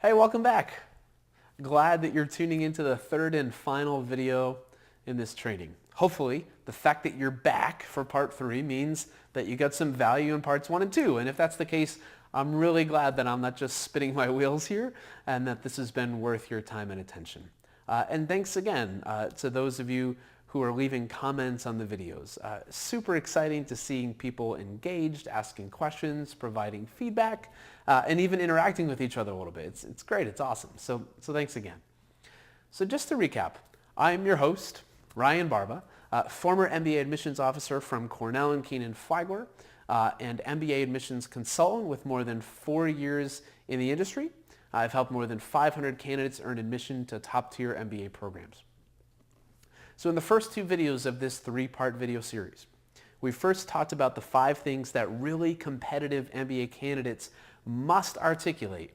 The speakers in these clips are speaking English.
Hey, welcome back. Glad that you're tuning into the third and final video in this training. Hopefully, the fact that you're back for part 3 means that you got some value in parts 1 and 2. And if that's the case, I'm really glad that I'm not just spinning my wheels here and that this has been worth your time and attention. And thanks again to those of you who are leaving comments on the videos. Super exciting to seeing people engaged, asking questions, providing feedback, and even interacting with each other a little bit. It's great, it's awesome. So thanks again. So just to recap, I'm your host, Ryan Barba, former MBA Admissions Officer from Cornell and Keenan Flagler, and MBA Admissions Consultant with more than 4 years in the industry. I've helped more than 500 candidates earn admission to top-tier MBA programs. So in the first 2 videos of this 3-part video series, we first talked about the 5 things that really competitive MBA candidates must articulate,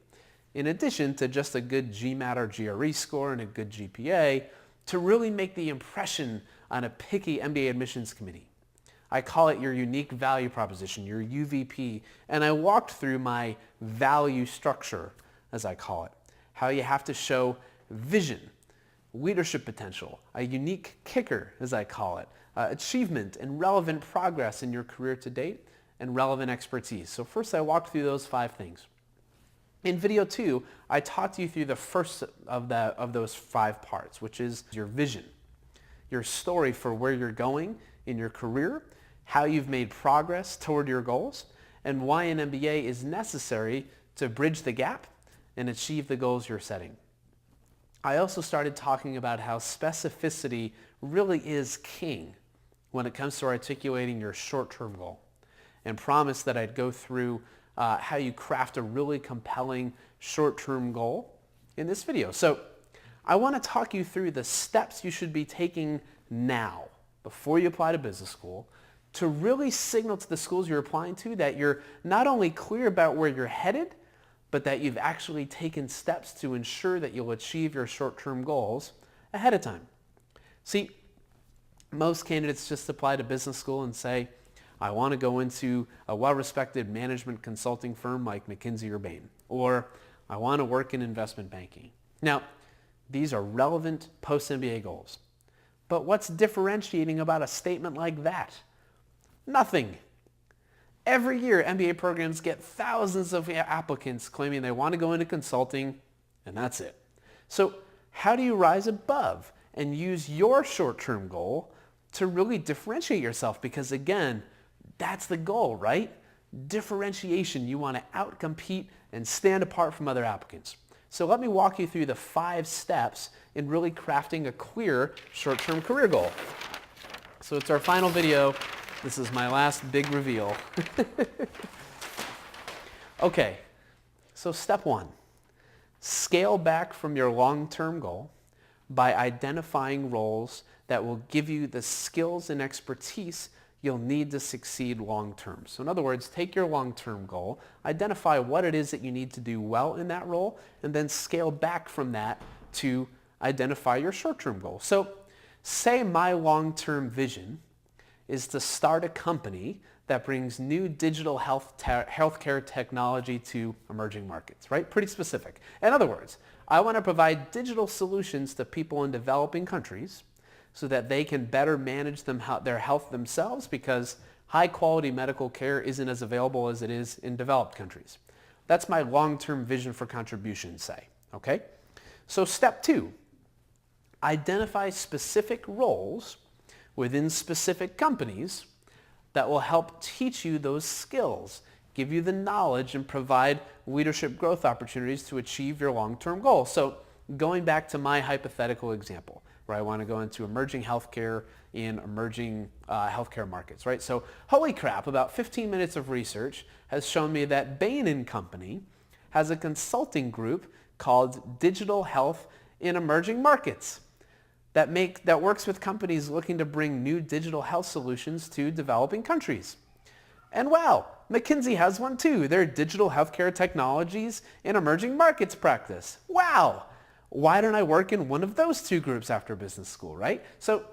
in addition to just a good GMAT or GRE score and a good GPA, to really make the impression on a picky MBA admissions committee. I call it your unique value proposition, your UVP, and I walked through my value structure, as I call it, how you have to show vision, leadership potential, a unique kicker, as I call it, achievement and relevant progress in your career to date, and relevant expertise. So first I walked through those 5 things. In video 2, I talked you through the first of those 5 parts, which is your vision, your story for where you're going in your career, how you've made progress toward your goals, and why an MBA is necessary to bridge the gap and achieve the goals you're setting. I also started talking about how specificity really is king when it comes to articulating your short-term goal, and promised that I'd go through how you craft a really compelling short-term goal in this video. So I want to talk you through the steps you should be taking now before you apply to business school to really signal to the schools you're applying to that you're not only clear about where you're headed, but that you've actually taken steps to ensure that you'll achieve your short-term goals ahead of time. See, most candidates just apply to business school and say, I want to go into a well-respected management consulting firm like McKinsey or Bain, or I want to work in investment banking. Now, these are relevant post-MBA goals. But what's differentiating about a statement like that? Nothing. Every year, MBA programs get thousands of applicants claiming they want to go into consulting, and that's it. So how do you rise above and use your short-term goal to really differentiate yourself? Because again, that's the goal, right? Differentiation. You want to outcompete and stand apart from other applicants. So let me walk you through the 5 steps in really crafting a clear short-term career goal. So it's our final video. This is my last big reveal. Okay, so step 1, scale back from your long-term goal by identifying roles that will give you the skills and expertise you'll need to succeed long-term. So in other words, take your long-term goal, identify what it is that you need to do well in that role, and then scale back from that to identify your short-term goal. So say my long-term vision is to start a company that brings new digital healthcare technology to emerging markets, right? Pretty specific. In other words, I want to provide digital solutions to people in developing countries so that they can better manage their health themselves because high-quality medical care isn't as available as it is in developed countries. That's my long-term vision for contribution, say, okay? So step 2, identify specific roles within specific companies that will help teach you those skills, give you the knowledge, and provide leadership growth opportunities to achieve your long-term goal. So going back to my hypothetical example, where I want to go into emerging healthcare in emerging healthcare markets, right? So holy crap, about 15 minutes of research has shown me that Bain & Company has a consulting group called Digital Health in Emerging Markets that works with companies looking to bring new digital health solutions to developing countries. And wow, McKinsey has one too, their digital healthcare technologies in emerging markets practice. Wow, why don't I work in one of those 2 groups after business school, right? So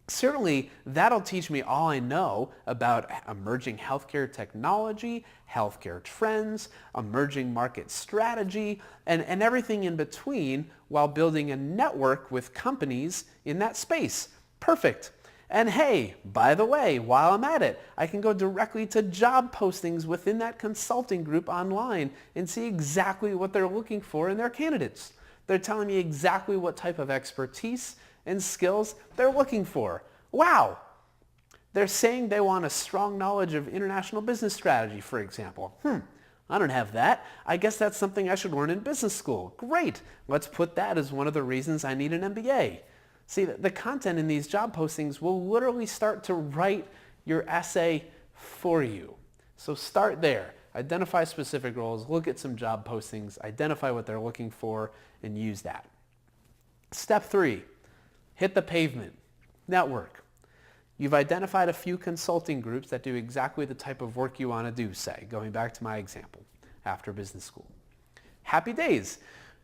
Certainly, that'll teach me all I know about emerging healthcare technology, healthcare trends, emerging market strategy, and everything in between while building a network with companies in that space. Perfect. And hey, by the way, while I'm at it, I can go directly to job postings within that consulting group online and see exactly what they're looking for in their candidates. They're telling me exactly what type of expertise and skills they're looking for. Wow! They're saying they want a strong knowledge of international business strategy, for example. I don't have that. I guess that's something I should learn in business school. Great! Let's put that as one of the reasons I need an MBA. See, the content in these job postings will literally start to write your essay for you. So start there. Identify specific roles, look at some job postings, identify what they're looking for, and use that. Step 3. Hit the pavement. Network. You've identified a few consulting groups that do exactly the type of work you want to do, say, going back to my example, after business school. Happy days.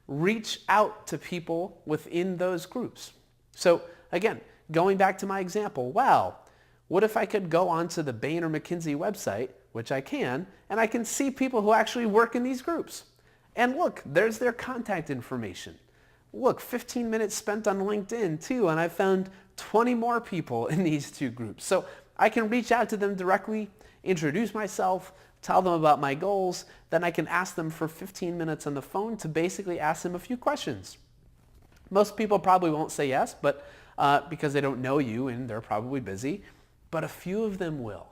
Reach out to people within those groups. So again, going back to my example, wow, what if I could go onto the Bain or McKinsey website, which I can, and I can see people who actually work in these groups. And look, there's their contact information. Look, 15 minutes spent on LinkedIn too, and I found 20 more people in these two groups. So I can reach out to them directly, introduce myself, tell them about my goals, then I can ask them for 15 minutes on the phone to basically ask them a few questions. Most people probably won't say yes, but because they don't know you and they're probably busy, but a few of them will.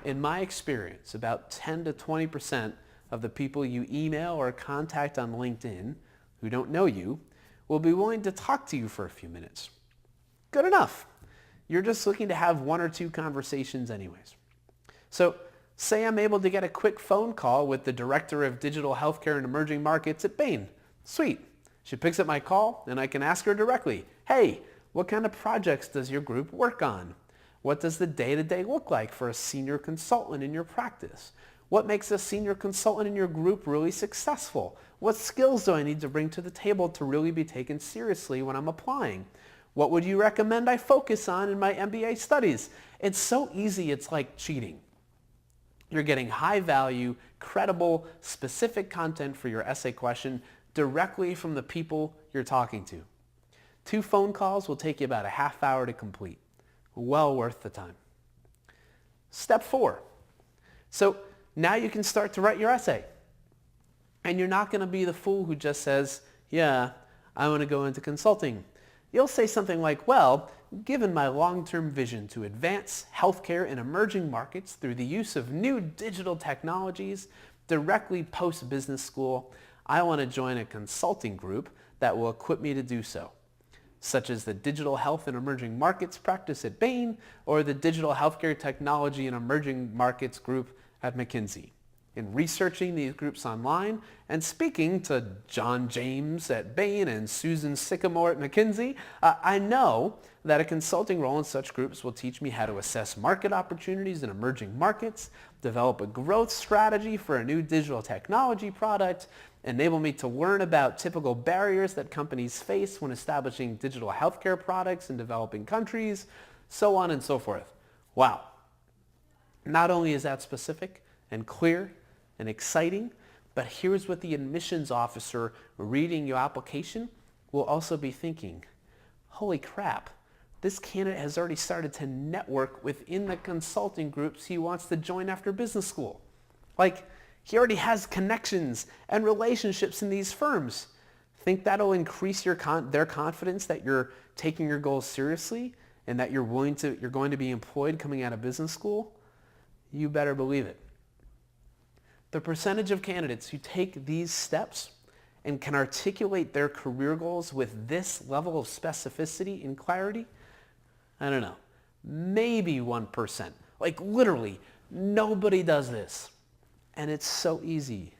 In my experience, about 10 to 20% of the people you email or contact on LinkedIn who don't know you will be willing to talk to you for a few minutes. Good enough. You're just looking to have one or two conversations anyways. So say I'm able to get a quick phone call with the Director of Digital Healthcare and Emerging Markets at Bain. Sweet. She picks up my call and I can ask her directly, hey, what kind of projects does your group work on? What does the day-to-day look like for a senior consultant in your practice? What makes a senior consultant in your group really successful? What skills do I need to bring to the table to really be taken seriously when I'm applying? What would you recommend I focus on in my MBA studies? It's so easy, it's like cheating. You're getting high value, credible, specific content for your essay question directly from the people you're talking to. 2 phone calls will take you about a half hour to complete. Well worth the time. Step 4. So now you can start to write your essay. And you're not going to be the fool who just says, yeah, I want to go into consulting. You'll say something like, well, given my long-term vision to advance healthcare in emerging markets through the use of new digital technologies directly post-business school, I want to join a consulting group that will equip me to do so, such as the Digital Health and Emerging Markets practice at Bain or the Digital Healthcare Technology and Emerging Markets group at McKinsey. In researching these groups online and speaking to John James at Bain and Susan Sycamore at McKinsey, I know that a consulting role in such groups will teach me how to assess market opportunities in emerging markets, develop a growth strategy for a new digital technology product, enable me to learn about typical barriers that companies face when establishing digital healthcare products in developing countries, so on and so forth. Wow. Not only is that specific and clear and exciting, but here's what the admissions officer reading your application will also be thinking. Holy crap, this candidate has already started to network within the consulting groups he wants to join after business school. Like, he already has connections and relationships in these firms. Think that'll increase their confidence that you're taking your goals seriously and that you're going to be employed coming out of business school? You better believe it. The percentage of candidates who take these steps and can articulate their career goals with this level of specificity and clarity, I don't know, maybe 1%. Like literally, nobody does this. And it's so easy.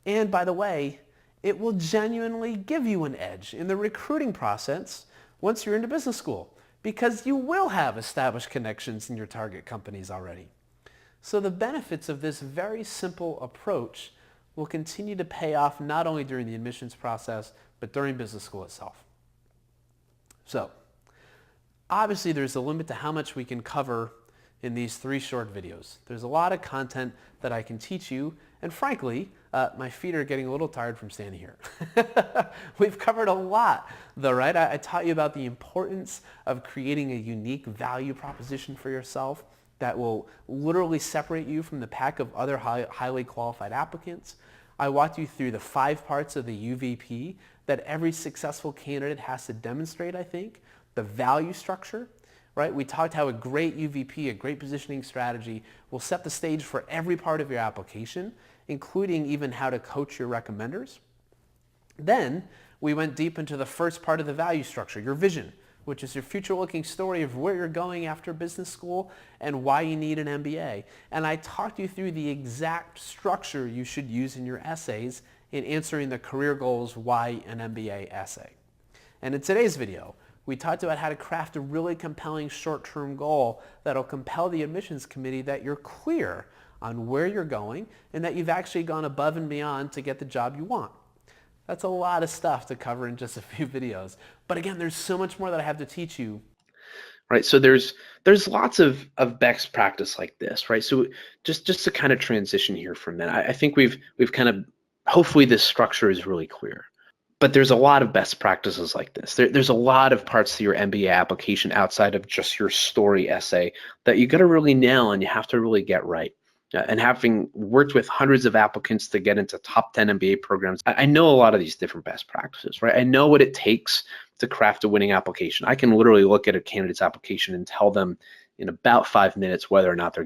And by the way, it will genuinely give you an edge in the recruiting process once you're into business school because you will have established connections in your target companies already. So the benefits of this very simple approach will continue to pay off not only during the admissions process, but during business school itself. So Obviously, there's a limit to how much we can cover in these 3 short videos. There's a lot of content that I can teach you, and frankly, my feet are getting a little tired from standing here. We've covered a lot though, right? I taught you about the importance of creating a unique value proposition for yourself that will literally separate you from the pack of other highly qualified applicants. I walked you through the 5 parts of the UVP that every successful candidate has to demonstrate, I think. The value structure, right? We talked how a great UVP, a great positioning strategy, will set the stage for every part of your application, including even how to coach your recommenders. Then we went deep into the first part of the value structure, your vision, which is your future-looking story of where you're going after business school and why you need an MBA. And I talked you through the exact structure you should use in your essays in answering the career goals why an MBA essay. And in today's video, we talked about how to craft a really compelling short-term goal that'll compel the admissions committee that you're clear on where you're going and that you've actually gone above and beyond to get the job you want. That's a lot of stuff to cover in just a few videos. But again, there's so much more that I have to teach you. Right, so there's lots of best practice like this, right? So just to kind of transition here for a minute, I think we've kind of, hopefully this structure is really clear. But there's a lot of best practices like this. There's a lot of parts to your MBA application outside of just your story essay that you got to really nail and you have to really get right. And having worked with hundreds of applicants to get into top 10 MBA programs, I know a lot of these different best practices, right? I know what it takes to craft a winning application. I can literally look at a candidate's application and tell them in about 5 minutes whether or not they're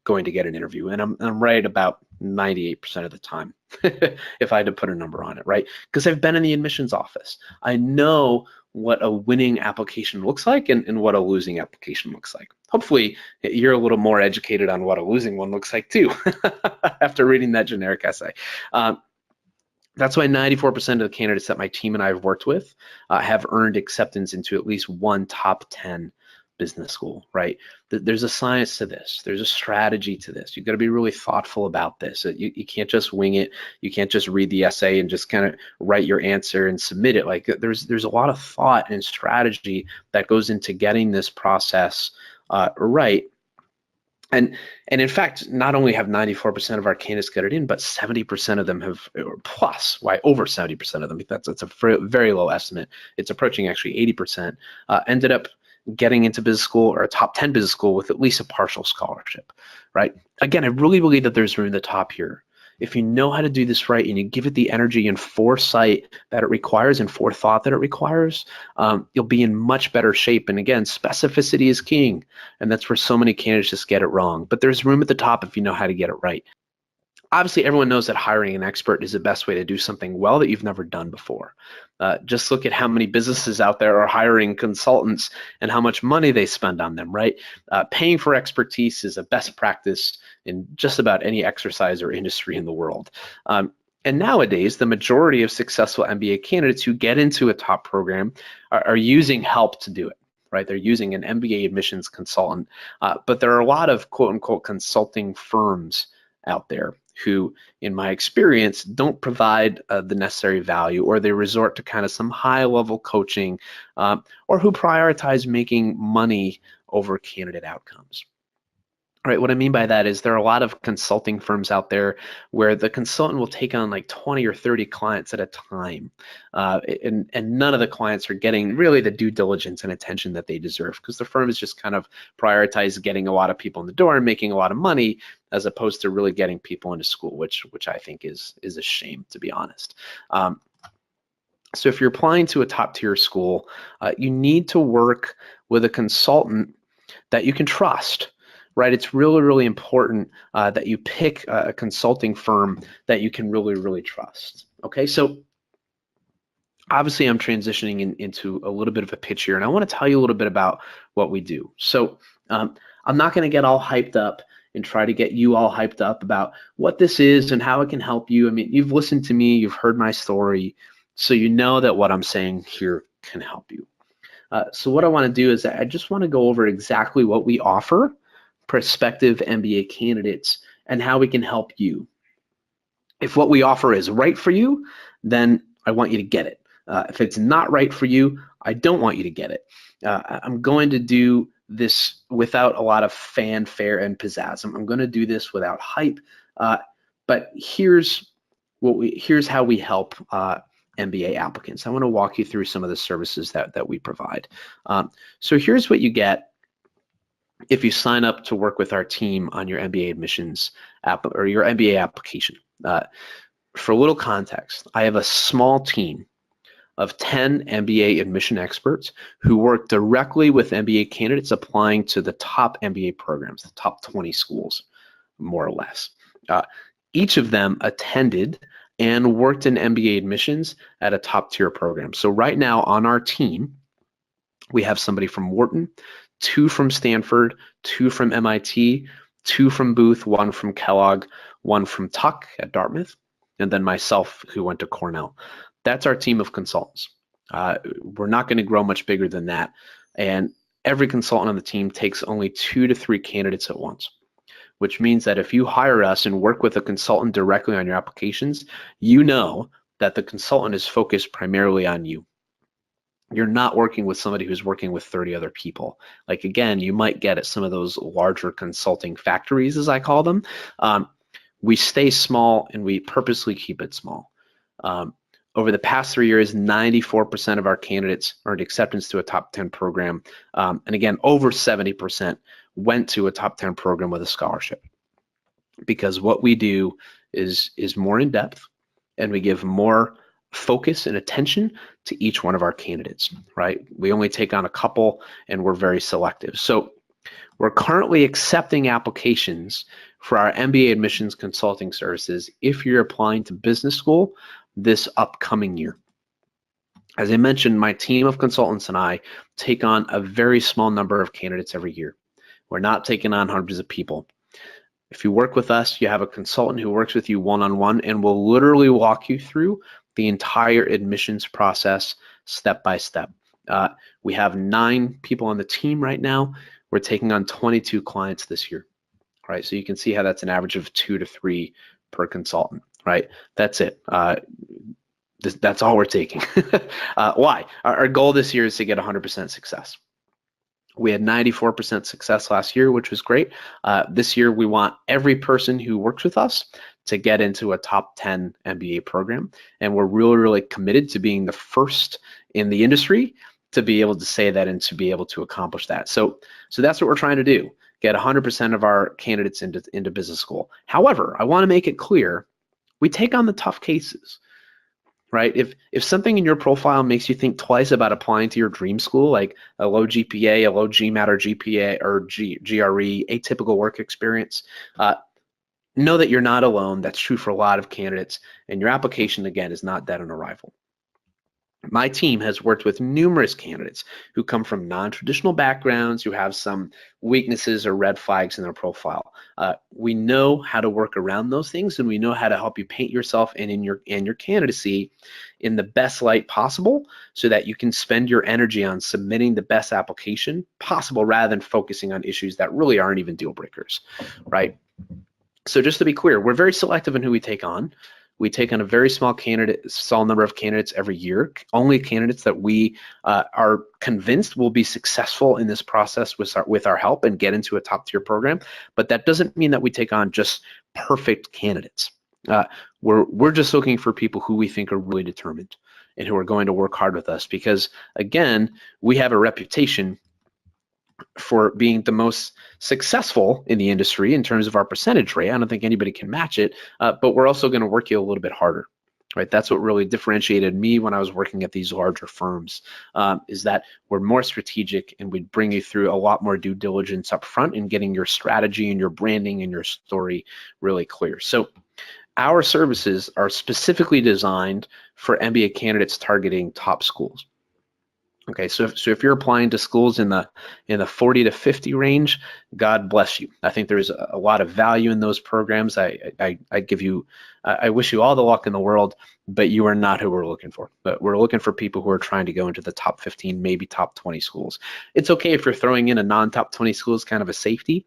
going to get an interview. And I'm right about 98% of the time if I had to put a number on it, right? Because I've been in the admissions office. I know what a winning application looks like and what a losing application looks like. Hopefully you're a little more educated on what a losing one looks like too after reading that generic essay. That's why 94% of the candidates that my team and I have worked with have earned acceptance into at least one top 10 business school, right? There's a science to this. There's a strategy to this. You've got to be really thoughtful about this. You can't just wing it. You can't just read the essay and just kind of write your answer and submit it. Like there's a lot of thought and strategy that goes into getting this process right. And in fact, not only have 94% of our candidates get it in, but 70% of them have, or plus, why over 70% of them, that's a very low estimate. It's approaching actually 80%, ended up getting into business school or a top 10 business school with at least a partial scholarship, right? Again, I really believe that there's room at the top here. If you know how to do this right and you give it the energy and foresight that it requires and forethought that it requires, you'll be in much better shape. And again, specificity is king. And that's where so many candidates just get it wrong. But there's room at the top if you know how to get it right. Obviously, everyone knows that hiring an expert is the best way to do something well that you've never done before. Just look at how many businesses out there are hiring consultants and how much money they spend on them, right? Paying for expertise is a best practice in just about any exercise or industry in the world. And nowadays, the majority of successful MBA candidates who get into a top program are using help to do it, right? They're using an MBA admissions consultant, but there are a lot of quote unquote consulting firms out there who, in my experience, don't provide the necessary value, or they resort to kind of some high-level coaching, or who prioritize making money over candidate outcomes. Right, what I mean by that is there are a lot of consulting firms out there where the consultant will take on like 20 or 30 clients at a time, and none of the clients are getting really the due diligence and attention that they deserve, because the firm is just kind of prioritized getting a lot of people in the door and making a lot of money, as opposed to really getting people into school, which I think is a shame, to be honest. So if you're applying to a top tier school, you need to work with a consultant that you can trust. Right, it's really, really important that you pick a consulting firm that you can really, really trust. Okay, so obviously I'm transitioning into a little bit of a pitch here, and I want to tell you a little bit about what we do. So I'm not going to get all hyped up and try to get you all hyped up about what this is and how it can help you. I mean, you've listened to me, you've heard my story, so you know that what I'm saying here can help you. So what I want to do is I just want to go over exactly what we offer prospective MBA candidates and how we can help you. If what we offer is right for you, then I want you to get it. If it's not right for you, I don't want you to get it. I'm going to do this without a lot of fanfare and pizzazz. I'm going to do this without hype. But here's how we help MBA applicants. I want to walk you through some of the services that we provide. So here's what you get if you sign up to work with our team on your MBA admissions app or your MBA application. For a little context, I have a small team of 10 MBA admission experts who work directly with MBA candidates applying to the top MBA programs, the top 20 schools, more or less. Each of them attended and worked in MBA admissions at a top tier program. So right now on our team, we have somebody from Wharton, 2 from Stanford, 2 from MIT, 2 from Booth, 1 from Kellogg, 1 from Tuck at Dartmouth, and then myself who went to Cornell. That's our team of consultants. We're not going to grow much bigger than that. And every consultant on the team takes only 2 to 3 candidates at once, which means that if you hire us and work with a consultant directly on your applications, you know that the consultant is focused primarily on you. You're not working with somebody who's working with 30 other people. Like, again, you might get at some of those larger consulting factories, as I call them. We stay small and we purposely keep it small. Over the past 3 years, 94% of our candidates earned acceptance to a top 10 program. And again, over 70% went to a top 10 program with a scholarship. Because what we do is more in depth, and we give more focus and attention to each one of our candidates, right? We only take on a couple, and we're very selective. So we're currently accepting applications for our MBA admissions consulting services if you're applying to business school this upcoming year. As I mentioned, my team of consultants and I take on a very small number of candidates every year. We're not taking on hundreds of people. If you work with us, you have a consultant who works with you one-on-one and will literally walk you through the entire admissions process step by step. We have 9 people on the team right now. We're taking on 22 clients this year, right? So you can see how that's an average of 2 to 3 per consultant, right? That's it. That's all we're taking. Why? Our goal this year is to get 100% success. We had 94% success last year, which was great. This year, we want every person who works with us to get into a top 10 MBA program. And we're really, really committed to being the first in the industry to be able to say that and to be able to accomplish that. So that's what we're trying to do, get 100% of our candidates into business school. However, I want to make it clear, we take on the tough cases. Right? If something in your profile makes you think twice about applying to your dream school, like a low GPA, a low GMAT or GPA or GRE, atypical work experience, know that you're not alone. That's true for a lot of candidates, and your application, again, is not dead on arrival. My team has worked with numerous candidates who come from non-traditional backgrounds, who have some weaknesses or red flags in their profile. We know how to work around those things, and we know how to help you paint yourself and your candidacy in the best light possible so that you can spend your energy on submitting the best application possible rather than focusing on issues that really aren't even deal breakers, right? So just to be clear, we're very selective in who we take on. We take on a very small number of candidates every year, only candidates that we are convinced will be successful in this process with our help and get into a top tier program. But that doesn't mean that we take on just perfect candidates. We're just looking for people who we think are really determined and who are going to work hard with us because, again, we have a reputation for being the most successful in the industry in terms of our percentage rate. I don't think anybody can match it, but we're also going to work you a little bit harder, right? That's what really differentiated me when I was working at these larger firms, is that we're more strategic and we'd bring you through a lot more due diligence up front in getting your strategy and your branding and your story really clear. So our services are specifically designed for MBA candidates targeting top schools. Okay, so if you're applying to schools in the 40 to 50 range, God bless you. I think there's a lot of value in those programs. I wish you all the luck in the world, but you are not who we're looking for. But we're looking for people who are trying to go into the top 15, maybe top 20 schools. It's okay if you're throwing in a non-top 20 schools, kind of a safety,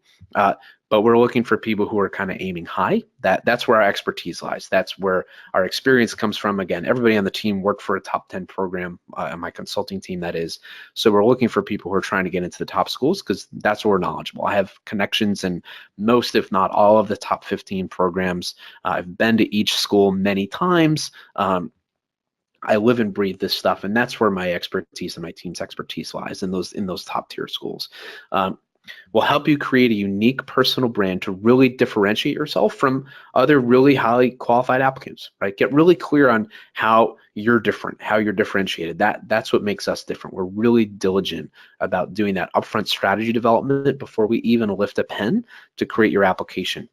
but we're looking for people who are kind of aiming high. That's where our expertise lies. That's where our experience comes from. Again, everybody on the team worked for a top 10 program, on my consulting team, that is. So we're looking for people who are trying to get into the top schools because that's where we're knowledgeable. I have connections in most, if not all, of the top 15 programs. I've been to each school many times. I live and breathe this stuff, and that's where my expertise and my team's expertise lies, in those top tier schools. Will help you create a unique personal brand to really differentiate yourself from other really highly qualified applicants, right? Get really clear on how you're different, how you're differentiated. That's what makes us different. We're really diligent about doing that upfront strategy development before we even lift a pen to create your application.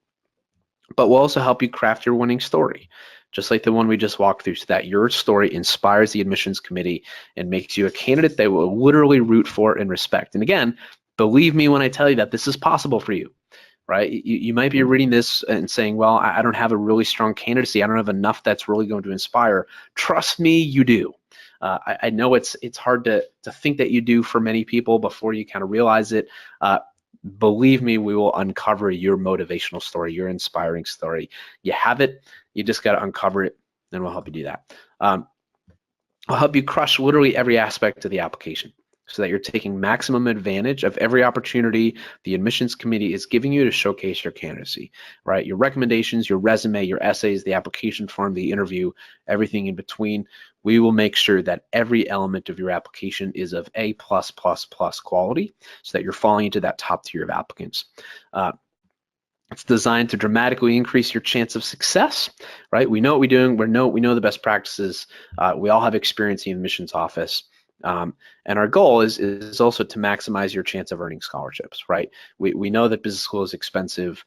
But we'll also help you craft your winning story, just like the one we just walked through, so that your story inspires the admissions committee and makes you a candidate they will literally root for and respect. And again, believe me when I tell you that this is possible for you, right? You might be reading this and saying, well, I don't have a really strong candidacy. I don't have enough that's really going to inspire. Trust me, you do. I know it's hard to think that you do for many people before you kind of realize it. Believe me, we will uncover your motivational story, your inspiring story. You have it, you just got to uncover it, and we'll help you do that. I'll help you crush literally every aspect of the application, so that you're taking maximum advantage of every opportunity the admissions committee is giving you to showcase your candidacy, right? Your recommendations, your resume, your essays, the application form, the interview, everything in between. We will make sure that every element of your application is of A+++ quality, so that you're falling into that top tier of applicants. It's designed to dramatically increase your chance of success, right? We know what we're doing. We know the best practices. We all have experience in the admissions office. And our goal is also to maximize your chance of earning scholarships, right? We know that business school is expensive.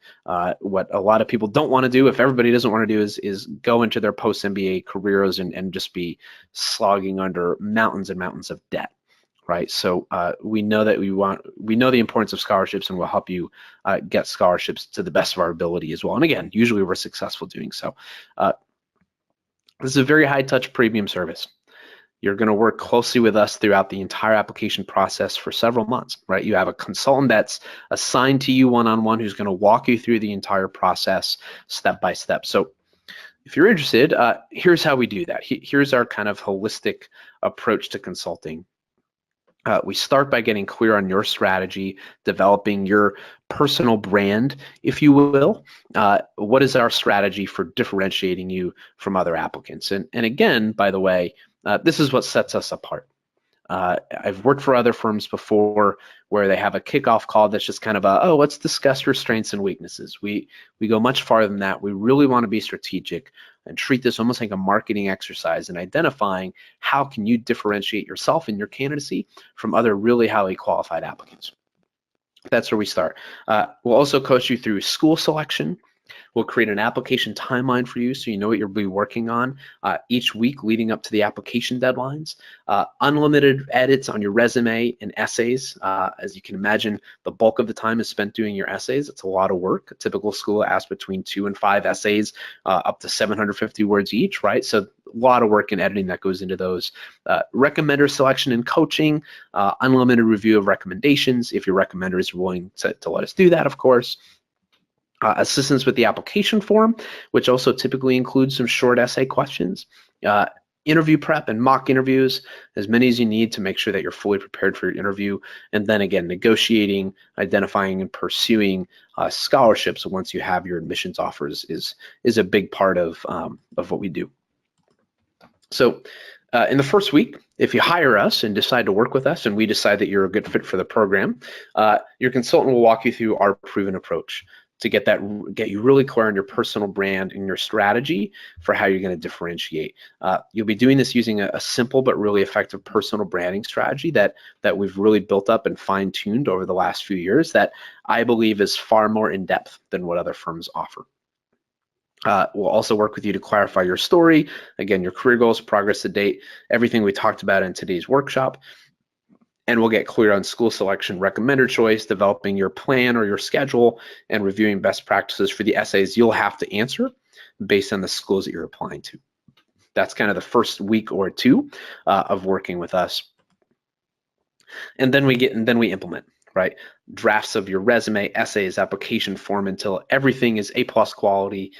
What a lot of people don't want to do, if everybody doesn't want to do, is go into their post-MBA careers and just be slogging under mountains and mountains of debt, right? So we know that we know the importance of scholarships, and we'll help you get scholarships to the best of our ability as well. And again, usually we're successful doing so. This is a very high-touch premium service. You're going to work closely with us throughout the entire application process for several months, right? You have a consultant that's assigned to you one-on-one who's going to walk you through the entire process step by step. So if you're interested, here's how we do that. Here's our kind of holistic approach to consulting. We start by getting clear on your strategy, developing your personal brand, if you will. What is our strategy for differentiating you from other applicants? And again, by the way, this is what sets us apart. I've worked for other firms before where they have a kickoff call that's just kind of oh, let's discuss your strengths and weaknesses. We go much farther than that. We really want to be strategic and treat this almost like a marketing exercise in identifying how can you differentiate yourself and your candidacy from other really highly qualified applicants. That's where we start. We'll also coach you through school selection. We'll create an application timeline for you so you know what you'll be working on each week leading up to the application deadlines. Unlimited edits on your resume and essays. As you can imagine, the bulk of the time is spent doing your essays. It's a lot of work. A typical school asks between 2 and 5 essays, up to 750 words each, right? So a lot of work and editing that goes into those. Recommender selection and coaching, unlimited review of recommendations if your recommender is willing to let us do that, of course. Assistance with the application form, which also typically includes some short essay questions, interview prep and mock interviews, as many as you need to make sure that you're fully prepared for your interview, and then again, negotiating, identifying, and pursuing scholarships once you have your admissions offers is a big part of what we do. So in the first week, if you hire us and decide to work with us and we decide that you're a good fit for the program, your consultant will walk you through our proven approach to get you really clear on your personal brand and your strategy for how you're going to differentiate. You'll be doing this using a simple but really effective personal branding strategy that we've really built up and fine-tuned over the last few years that I believe is far more in-depth than what other firms offer. We'll also work with you to clarify your story, again, your career goals, progress to date, everything we talked about in today's workshop. And we'll get clear on school selection, recommender choice, developing your plan or your schedule, and reviewing best practices for the essays you'll have to answer based on the schools that you're applying to. That's kind of the first week or two of working with us. And then we implement, right? drafts of your resume, essays, application form until everything is A+ quality.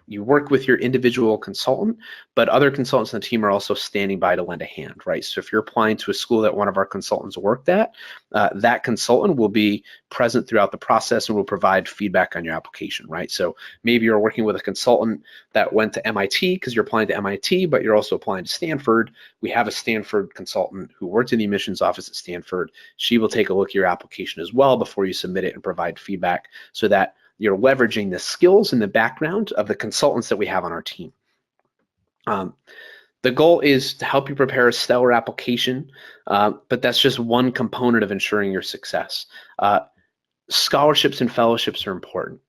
You work with your individual consultant, but other consultants on the team are also standing by to lend a hand, right? So if you're applying to a school that one of our consultants worked at, that consultant will be present throughout the process and will provide feedback on your application, right? So maybe you're working with a consultant that went to MIT because you're applying to MIT, but you're also applying to Stanford. We have a Stanford consultant who worked in the admissions office at Stanford. She will take a look at your application as well before you submit it and provide feedback so that you're leveraging the skills and the background of the consultants that we have on our team. The goal is to help you prepare a stellar application, but that's just one component of ensuring your success. Scholarships and fellowships are important,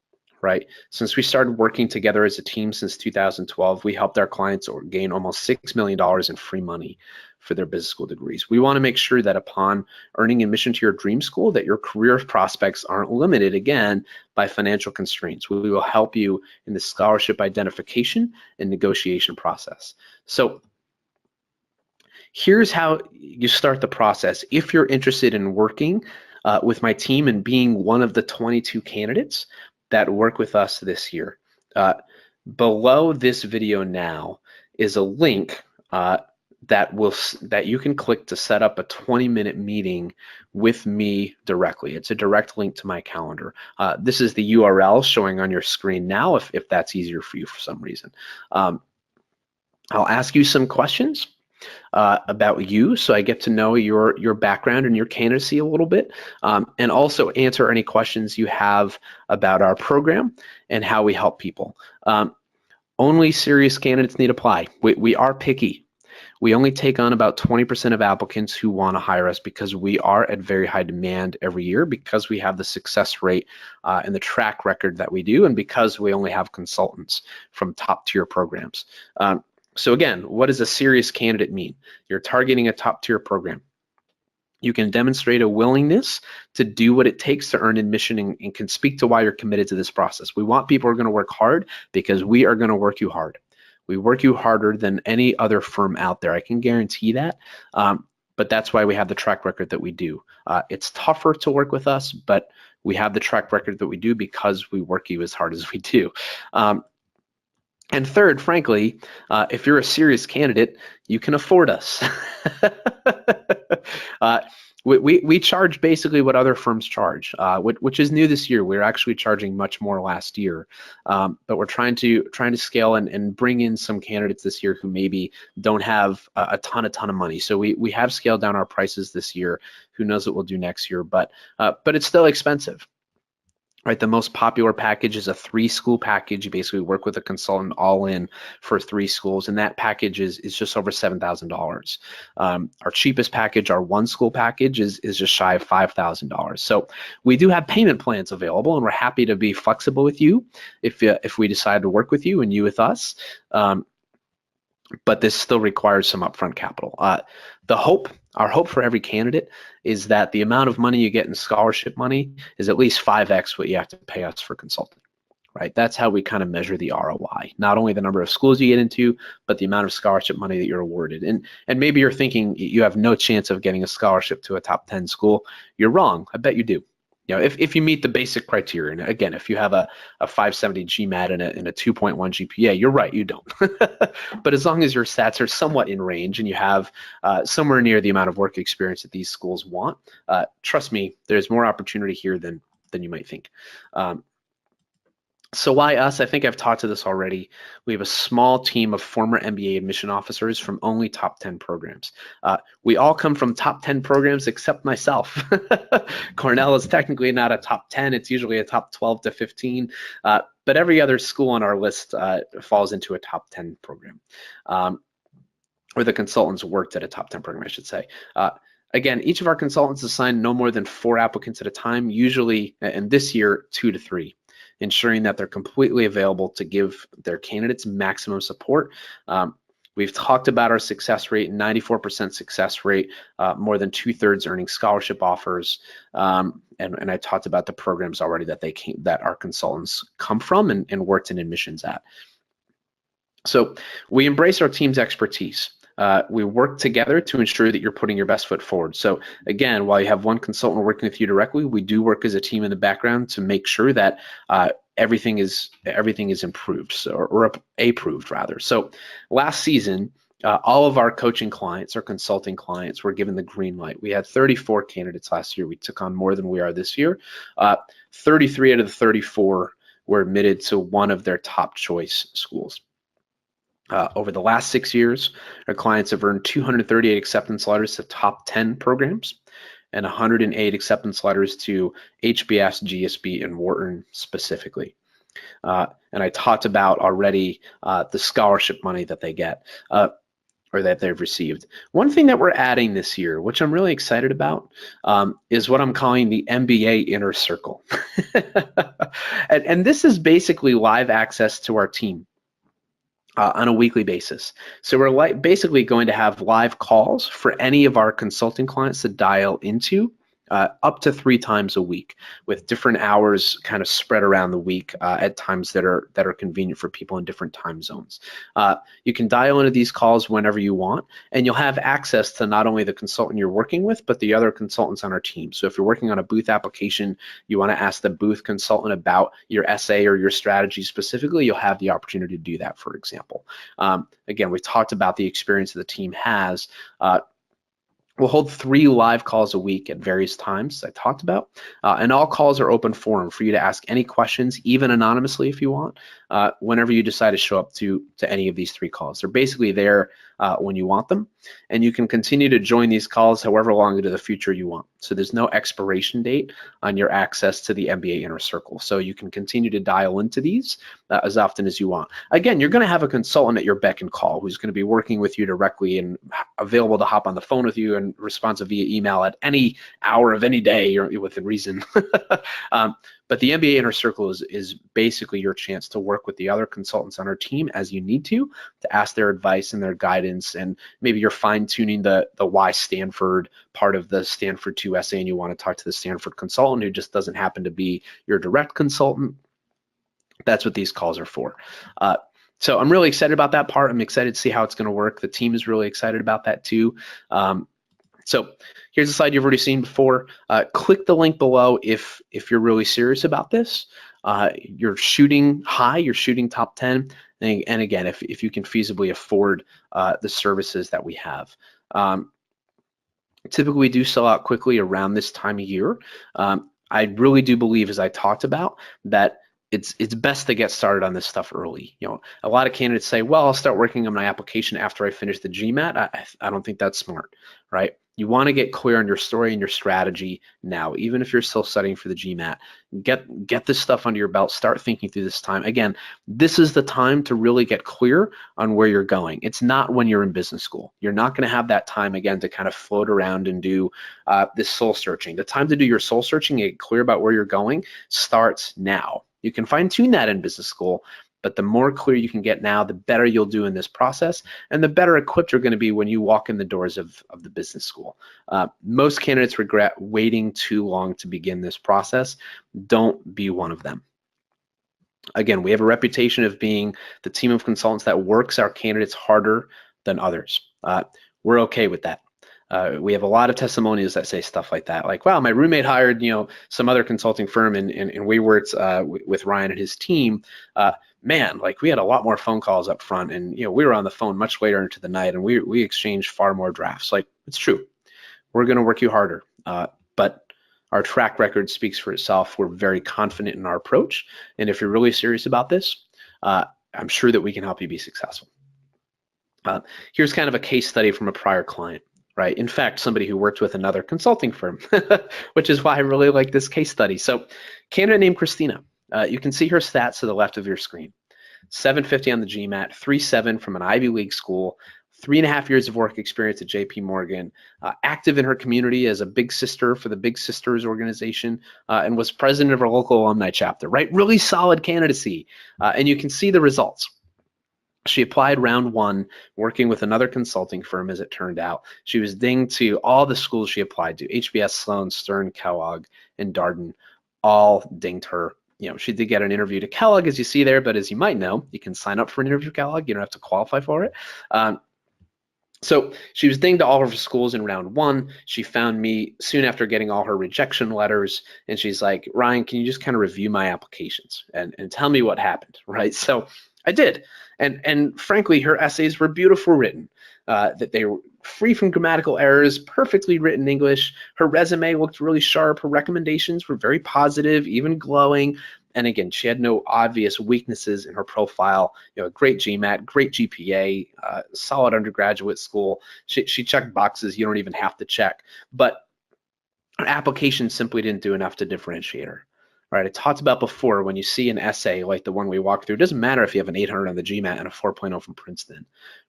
right? Since we started working together as a team since 2012, we helped our clients gain almost $6 million in free money for their business school degrees. We want to make sure that upon earning admission to your dream school, that your career prospects aren't limited again by financial constraints. We will help you in the scholarship identification and negotiation process. So here's how you start the process. If you're interested in working with my team and being one of the 22 candidates that work with us this year, below this video now is a link that you can click to set up a 20-minute meeting with me directly. It's a direct link to my calendar. This is the URL showing on your screen now if that's easier for you for some reason. I'll ask you some questions about you, so I get to know your background and your candidacy a little bit, and also answer any questions you have about our program and how we help people. Only serious candidates need apply. We are picky. We only take on about 20% of applicants who want to hire us because we are at very high demand every year, because we have the success rate and the track record that we do, and because we only have consultants from top tier programs. So again, what does a serious candidate mean? You're targeting a top tier program. You can demonstrate a willingness to do what it takes to earn admission and can speak to why you're committed to this process. We want people who are going to work hard because we are going to work you hard. We work you harder than any other firm out there. I can guarantee that, but that's why we have the track record that we do. It's tougher to work with us, but we have the track record that we do because we work you as hard as we do. And third, frankly, if you're a serious candidate, you can afford us. We charge basically what other firms charge, which is new this year. We're actually charging much more last year, but we're trying to scale and bring in some candidates this year who maybe don't have a ton of money. So we have scaled down our prices this year. Who knows what we'll do next year? But it's still expensive. Right, the most popular package is a 3-school package. You basically work with a consultant all in for 3 schools, and that package is just over $7,000. Our cheapest package, our 1-school package, is just shy of $5,000. So we do have payment plans available, and we're happy to be flexible with you if we decide to work with you and you with us. But this still requires some upfront capital. Our hope for every candidate is that the amount of money you get in scholarship money is at least 5x what you have to pay us for consulting, right? That's how we kind of measure the ROI. Not only the number of schools you get into, but the amount of scholarship money that you're awarded. And maybe you're thinking you have no chance of getting a scholarship to a top 10 school. You're wrong. I bet you do. You know, if you meet the basic criteria, and again, if you have a 570 GMAT and a 2.1 GPA, you're right, you don't. But as long as your stats are somewhat in range and you have somewhere near the amount of work experience that these schools want, trust me, there's more opportunity here than you might think. So why us? I think I've talked to this already. We have a small team of former MBA admission officers from only top 10 programs. We all come from top 10 programs except myself. Cornell is technically not a top 10. It's usually a top 12 to 15. But every other school on our list falls into a top 10 program. Or the consultants worked at a top 10 program, I should say. Again, each of our consultants assign no more than 4 applicants at a time, usually, and this year, 2 to 3. Ensuring that they're completely available to give their candidates maximum support. We've talked about our success rate, 94% success rate, more than 2/3 earning scholarship offers, and I talked about the programs already that our consultants come from and worked in admissions at. So we embrace our team's expertise. We work together to ensure that you're putting your best foot forward. So again, while you have one consultant working with you directly, we do work as a team in the background to make sure that everything is improved, or approved rather. So last season, all of our coaching clients or consulting clients were given the green light. We had 34 candidates last year. We took on more than we are this year. 33 out of the 34 were admitted to one of their top choice schools. Over the last 6 years, our clients have earned 238 acceptance letters to top 10 programs and 108 acceptance letters to HBS, GSB, and Wharton specifically. And I talked about already the scholarship money that they get, or that they've received. One thing that we're adding this year, which I'm really excited about, is what I'm calling the MBA Inner Circle. and this is basically live access to our team on a weekly basis. So we're basically going to have live calls for any of our consulting clients to dial into up to 3 times a week, with different hours kind of spread around the week at times that are convenient for people in different time zones. You can dial into these calls whenever you want, and you'll have access to not only the consultant you're working with, but the other consultants on our team. So if you're working on a booth application, you want to ask the booth consultant about your essay or your strategy specifically, you'll have the opportunity to do that, for example. Again, we've talked about the experience that the team has. We'll hold 3 live calls a week at various times, as I talked about, and all calls are open forum for you to ask any questions, even anonymously if you want, whenever you decide to show up to any of these 3 calls. They're basically there when you want them, and you can continue to join these calls however long into the future you want. So there's no expiration date on your access to the MBA Inner Circle, so you can continue to dial into these as often as you want. Again, you're going to have a consultant at your beck and call who's going to be working with you directly and available to hop on the phone with you and responsive via email at any hour of any day or within reason. But the MBA Inner Circle is basically your chance to work with the other consultants on our team as you need to ask their advice and their guidance, and maybe you're fine-tuning the why Stanford part of the Stanford 2 essay and you want to talk to the Stanford consultant who just doesn't happen to be your direct consultant. That's what these calls are for. So I'm really excited about that part. I'm excited to see how it's going to work. The team is really excited about that too. So here's a slide you've already seen before. Click the link below if you're really serious about this. You're shooting high, you're shooting top 10. And again, if you can feasibly afford the services that we have. Typically, we do sell out quickly around this time of year. I really do believe, as I talked about, that it's best to get started on this stuff early. You know, a lot of candidates say, well, I'll start working on my application after I finish the GMAT. I don't think that's smart, right? You want to get clear on your story and your strategy now, even if you're still studying for the GMAT. Get this stuff under your belt. Start thinking through this time. Again, this is the time to really get clear on where you're going. It's not when you're in business school. You're not going to have that time again to kind of float around and do this soul searching. The time to do your soul searching and get clear about where you're going starts now. You can fine tune that in business school, but the more clear you can get now, the better you'll do in this process, and the better equipped you're going to be when you walk in the doors of the business school. Most candidates regret waiting too long to begin this process. Don't be one of them. Again, we have a reputation of being the team of consultants that works our candidates harder than others. We're okay with that. We have a lot of testimonials that say stuff like that, like, wow, my roommate hired, some other consulting firm and we worked with Ryan and his team. Man, like, we had a lot more phone calls up front, and we were on the phone much later into the night, and we exchanged far more drafts. Like, it's true. We're going to work you harder, but our track record speaks for itself. We're very confident in our approach, and if you're really serious about this, I'm sure that we can help you be successful. Here's kind of a case study from a prior client. Right. In fact, somebody who worked with another consulting firm, which is why I really like this case study. So, candidate named Christina. You can see her stats to the left of your screen. 750 on the GMAT, 3.7 from an Ivy League school, 3.5 years of work experience at JP Morgan, active in her community as a big sister for the Big Sisters organization, and was president of her local alumni chapter. Right. Really solid candidacy. And you can see the results. She applied round 1, working with another consulting firm, as it turned out. She was dinged to all the schools she applied to: HBS, Sloan, Stern, Kellogg, and Darden. All dinged her. She did get an interview to Kellogg, as you see there, but as you might know, you can sign up for an interview to Kellogg. You don't have to qualify for it. So she was dinged to all of her schools in round one. She found me soon after getting all her rejection letters, and she's like, Ryan, can you just kind of review my applications and tell me what happened, right? So I did, and frankly, her essays were beautiful written, that they were free from grammatical errors, perfectly written English. Her resume looked really sharp. Her recommendations were very positive, even glowing. And again, she had no obvious weaknesses in her profile. Great GMAT, great GPA, solid undergraduate school. She checked boxes you don't even have to check. But her application simply didn't do enough to differentiate her. Right? I talked about before, when you see an essay like the one we walked through, it doesn't matter if you have an 800 on the GMAT and a 4.0 from Princeton,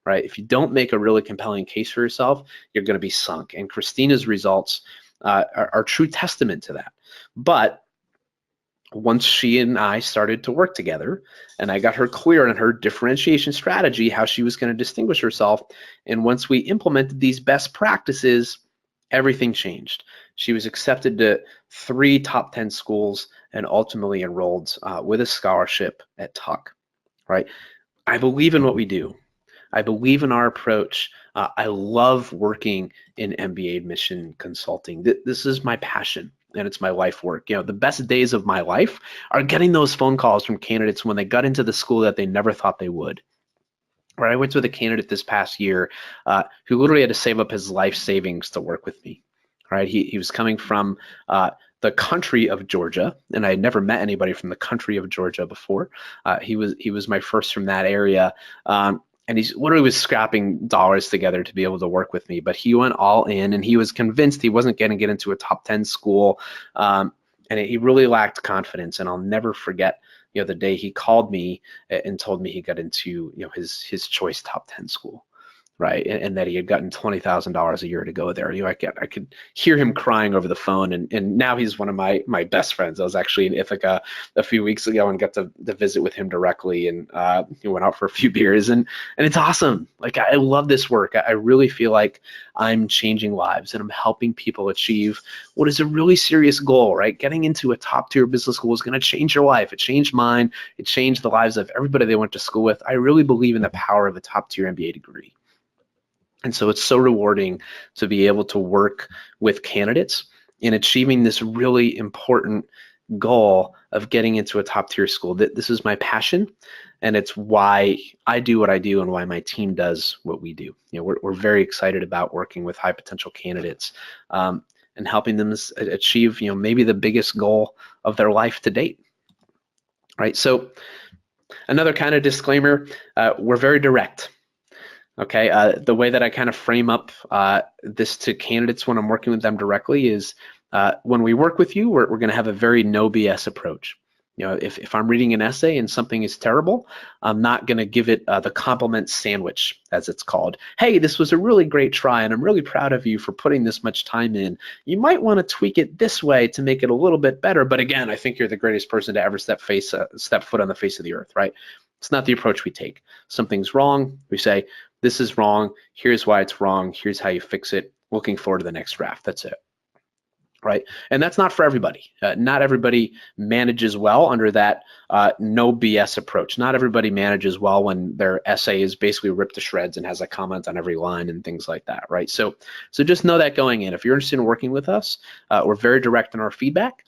right? If you don't make a really compelling case for yourself, you're going to be sunk. And Christina's results are true testament to that. But once she and I started to work together, and I got her clear on her differentiation strategy, how she was going to distinguish herself, and once we implemented these best practices, everything changed. She was accepted to 3 top 10 schools and ultimately enrolled with a scholarship at Tuck, right? I believe in what we do. I believe in our approach. I love working in MBA admission consulting. This is my passion, and it's my life work. The best days of my life are getting those phone calls from candidates when they got into the school that they never thought they would. Right, I went with a candidate this past year who literally had to save up his life savings to work with me. Right, he was coming from the country of Georgia, and I had never met anybody from the country of Georgia before. He was my first from that area. And he literally was scrapping dollars together to be able to work with me. But he went all in, and he was convinced he wasn't going to get into a top 10 school. And he really lacked confidence. And I'll never forget, the day he called me and told me he got into, his choice top 10 school. Right, and that he had gotten $20,000 a year to go there. I could hear him crying over the phone, and now he's one of my best friends. I was actually in Ithaca a few weeks ago and got to visit with him directly, and he went out for a few beers, and it's awesome. Like, I love this work. I really feel like I'm changing lives, and I'm helping people achieve what is a really serious goal. Right, getting into a top tier business school is going to change your life. It changed mine. It changed the lives of everybody they went to school with. I really believe in the power of a top tier MBA degree. And so it's so rewarding to be able to work with candidates in achieving this really important goal of getting into a top tier school. This is my passion, and it's why I do what I do and why my team does what we do. We're very excited about working with high potential candidates and helping them achieve, maybe the biggest goal of their life to date. Right. So another kind of disclaimer, we're very direct. Okay, the way that I kind of frame up this to candidates when I'm working with them directly is when we work with you, we're going to have a very no BS approach. If I'm reading an essay and something is terrible, I'm not going to give it the compliment sandwich, as it's called. Hey, this was a really great try, and I'm really proud of you for putting this much time in. You might want to tweak it this way to make it a little bit better, but again, I think you're the greatest person to ever step foot on the face of the earth, right? It's not the approach we take. Something's wrong, we say, this is wrong, here's why it's wrong, here's how you fix it, looking forward to the next draft, that's it. Right, and that's not for everybody. Not everybody manages well under that no BS approach. Not everybody manages well when their essay is basically ripped to shreds and has a comment on every line and things like that, right? So just know that going in. If you're interested in working with us, we're very direct in our feedback.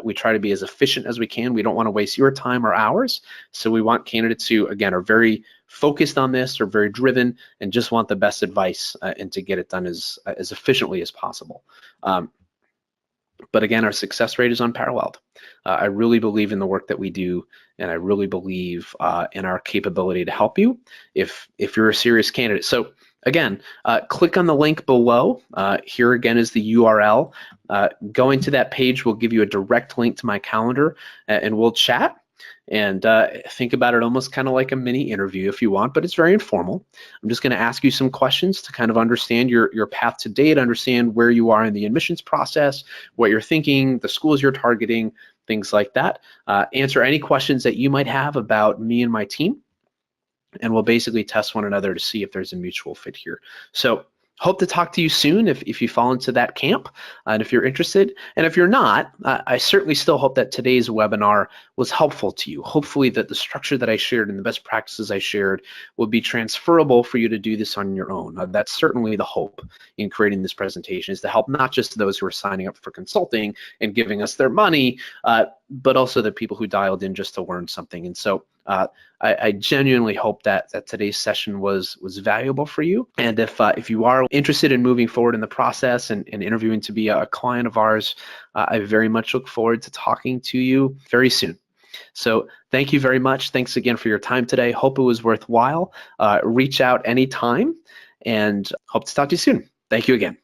We try to be as efficient as we can. We don't want to waste your time or ours. So we want candidates who, again, are very focused on this, are very driven, and just want the best advice and to get it done as efficiently as possible. But again, our success rate is unparalleled. I really believe in the work that we do, and I really believe in our capability to help you if you're a serious candidate. So again, click on the link below. Here again is the URL. Going to that page will give you a direct link to my calendar, and we'll chat. And think about it almost kind of like a mini interview if you want, but it's very informal. I'm just going to ask you some questions to kind of understand your path to date, understand where you are in the admissions process, what you're thinking, the schools you're targeting, things like that. Answer any questions that you might have about me and my team, and we'll basically test one another to see if there's a mutual fit here. So Hope to talk to you soon if you fall into that camp and if you're interested. And if you're not, I certainly still hope that today's webinar was helpful to you. Hopefully that the structure that I shared and the best practices I shared will be transferable for you to do this on your own. That's certainly the hope in creating this presentation, is to help not just those who are signing up for consulting and giving us their money, but also the people who dialed in just to learn something. And so I genuinely hope that today's session was valuable for you. And if you are interested in moving forward in the process and interviewing to be a client of ours, I very much look forward to talking to you very soon. So thank you very much. Thanks again for your time today. Hope it was worthwhile. Reach out anytime, and hope to talk to you soon. Thank you again.